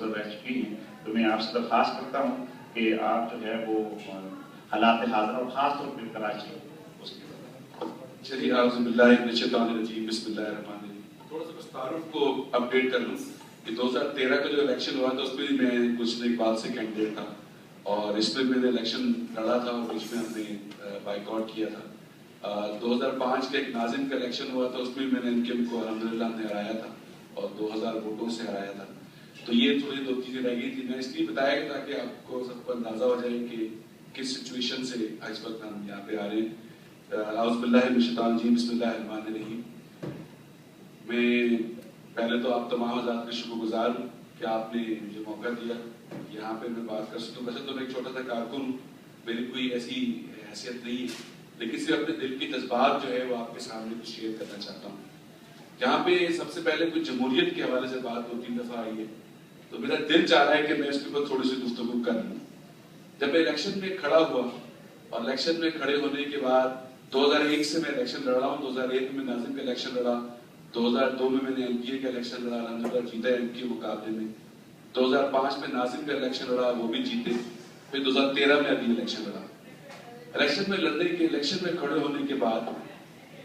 Counsellor रह चुकी हैं, तो मैं आपसे दरख्वास्त करता हूँ कि आप जो है वो हालात हाज़िर और ख़ास तौर पर कराची उसके चलिए आउज़ुबिल्लाहि बिस्मिल्लाहिर्रहमानिर्रहीम। थोड़ा सा बस तारुफ को अपडेट कर लूँ कि 2013 का जो इलेक्शन हुआ था उसमें मैं कुछ इकबाल से कैंडिडेट था और इसमें मैंने इलेक्शन लड़ा था और बीच में हमने बाइकआउट किया था। 2005 का एक नाजिम का इलेक्शन हुआ था, उसमें मैंने एमकेएम को अल्हम्दुलिल्लाह ने हराया था और 2000 वोटों से हराया था। तो ये थोड़ी दो चीजें रह गई थी, मैं इसलिए बताया गया ताकि आपको सबको अंदाजा हो जाए कि किस सिचुएशन से इस वक्त हम यहाँ पे आ रहे हैं। आउज़ुबिल्लाहि मिनश्शैतानिर्रजीम, बिस्मिल्लाहिर्रहमानिर्रहीम। मैं पहले तो आप तमाम हज़रात के शुक्रगुजार हूँ कि आपने मुझे मौका दिया यहाँ पे मैं बात कर सकूँ। वैसे तो मैं एक छोटा सा कारकुन, मेरी कोई ऐसी हैसियत नहीं है, लेकिन सिर्फ अपने दिल के जज्बात जो है वो आपके सामने कुछ शेयर करना चाहता हूँ। यहाँ पे सबसे पहले कुछ जमहूरियत के हवाले से बात 2-3 दफा आई है, तो मेरा दिल चाह रहा है कि मैं इसके ऊपर थोड़ी सी गुफ्तगू कर लूँ। जब मैं इलेक्शन में खड़ा हुआ और इलेक्शन में खड़े होने के बाद 2001 से मैं इलेक्शन लड़ रहा हूँ। 2001 में नाजिम का इलेक्शन लड़ा, 2002 में मैंने एमपीए का इलेक्शन लड़ा, अल्हम्दुलिल्लाह जीता एमपीए मुकाबले में। 2005 में नाजिम का इलेक्शन लड़ा, वो भी जीते। फिर 2013 में अभी इलेक्शन लड़ा। इलेक्शन में लड़ने के, इलेक्शन में खड़े होने के बाद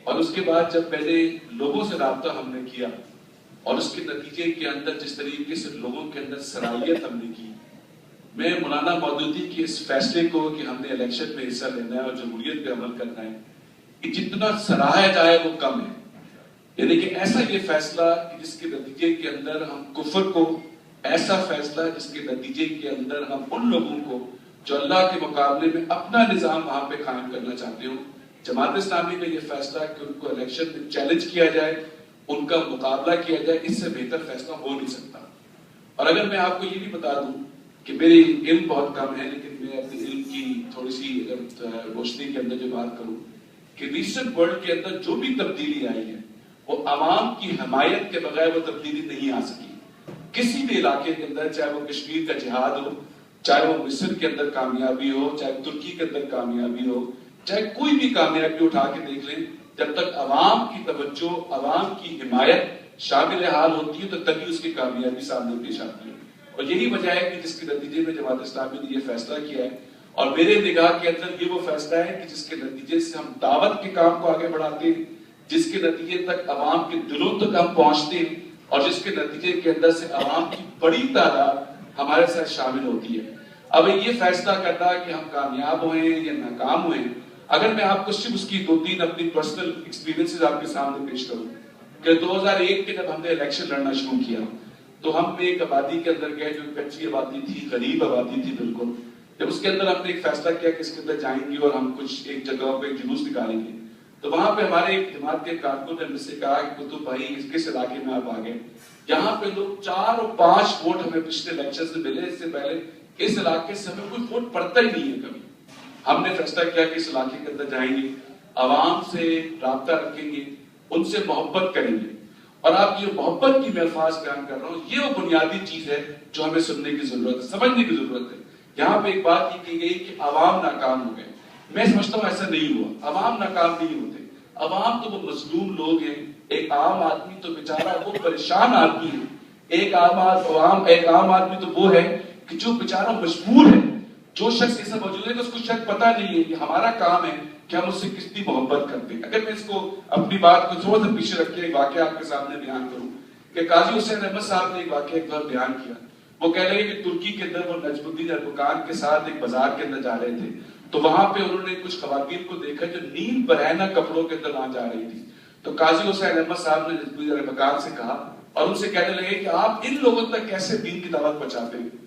और उसके बाद जब पहले लोगों से राब्ता हमने किया और उसके नतीजे के अंदर जिस तरीके से लोगों के अंदर सराहियत हमने की, मैं मौलाना मौदूदी के इस फैसले को कि हमने इलेक्शन में हिस्सा लेना है और जमहूरियत पे अमल करना है, कि जितना सराहा जाए वो कम है। यानी कि ऐसा ये फैसला कि जिसके नतीजे के अंदर हम कुफर को, ऐसा फैसला जिसके नतीजे के अंदर हम उन लोगों को जो अल्लाह के मुकाबले में अपना निजाम वहां पे कायम करना चाहते हो, जमात इस्लामी का ये फैसला कि उनको इलेक्शन में चैलेंज किया जाए, उनका मुकाबला किया जाए, इससे बेहतर फैसला हो नहीं सकता। और अगर मैं आपको ये भी बता दूं कि मेरी इल्म बहुत कम है, लेकिन मैं अपनी इल्म की थोड़ी सी रोशनी के अंदर जो बात करूं कि रिसेंट वर्ल्ड के अंदर जो भी तब्दीली आई है वो अवाम की हमायत के बगैर वो तब्दीली नहीं आ सकी। किसी भी इलाके के अंदर, चाहे वो कश्मीर का जिहाद हो, चाहे वो मिस्र के अंदर कामयाबी हो, चाहे तुर्की के अंदर कामयाबी हो, चाहे कोई भी कामयाबी उठा के देख लें, जब तक अवाम की तवज्जो, अवाम की हिमायत शामिल हाल होती है तो तभी उसकी कामयाबी सामने पेश आती है। और यही वजह है कि जिसके नतीजे में जमात इस्लामी ने यह फैसला किया है और मेरे निगाह के अंदर ये वो फैसला है कि जिसके नतीजे से हम दावत के काम को आगे बढ़ाते हैं, जिसके नतीजे तक अवाम के दिलों तक हम पहुंचते हैं और जिसके नतीजे के अंदर से अवाम की बड़ी तादाद हमारे साथ शामिल होती है। अब ये फैसला करना कि हम कामयाब हुए या नाकाम हुए, अगर मैं आपको सिर्फ उसकी 2-3 अपनी पर्सनल एक्सपीरियंसेस आपके सामने पेश करूं कि 2001 के जब हमने इलेक्शन लड़ना शुरू किया तो हम एक आबादी के अंदर गए जो कच्ची आबादी थी, गरीब आबादी थी बिल्कुल। जब उसके अंदर हमने एक फैसला किया कि इसके अंदर जाएंगे और हम कुछ एक जगह पे जुलूस निकालेंगे, तो वहां पे हमारे एक जमात के कारकुन ने मुझसे कहा कि कुतुब भाई किस इलाके में आप आ गए, यहाँ पे लोग 4 और 5 वोट हमें पिछले इलेक्शन से मिले, इससे पहले इस इलाके से हमें कोई वोट पड़ता ही नहीं है कभी। हमने फैसला किया कि इस इलाके के अंदर जाएंगे, आवाम से राब्ता रखेंगे, उनसे मोहब्बत करेंगे। और आप ये मोहब्बत की मैं अल्फाज बयान कर रहा हूँ, ये वो बुनियादी चीज है जो हमें सुनने की जरूरत है, समझने की जरूरत है। यहाँ पे एक बात ये की गई कि अवाम नाकाम हो गए, मैं समझता हूँ ऐसा नहीं हुआ। अवाम नाकाम नहीं होते, अवाम तो वो मजलूम लोग हैं। एक आम आदमी तो बेचारा वो परेशान आदमी है, एक आम आदमी तो वो है कि जो बेचारा मजबूर है। जो शख्स ऐसा मौजूद है कि उसको शायद पता नहीं है कि हमारा काम है कि हम उससे कितनी मोहब्बत करते हैं। अगर मैं इसको अपनी बात को थोड़ा सा पीछे रख के एक वाकया आपके सामने बयान करूं कि काजी हुसैन अहमद साहब ने एक वाकया एक बार बयान किया। वो कह रहे हैं कि तुर्की के अंदर वो नजमुद्दीन अरबकान के साथ एक बाजार के अंदर जा रहे थे, तो वहां पे उन्होंने कुछ खवातीन को देखा जो नील बरहना कपड़ों के अंदर वहां जा रही थी। तो काजी हुसैन अहमद साहब ने नजमुद्दीन अरबकान से कहा और उनसे कहने लगे कि आप इन लोगों तक कैसे दीन की दावत पहुंचाते हैं।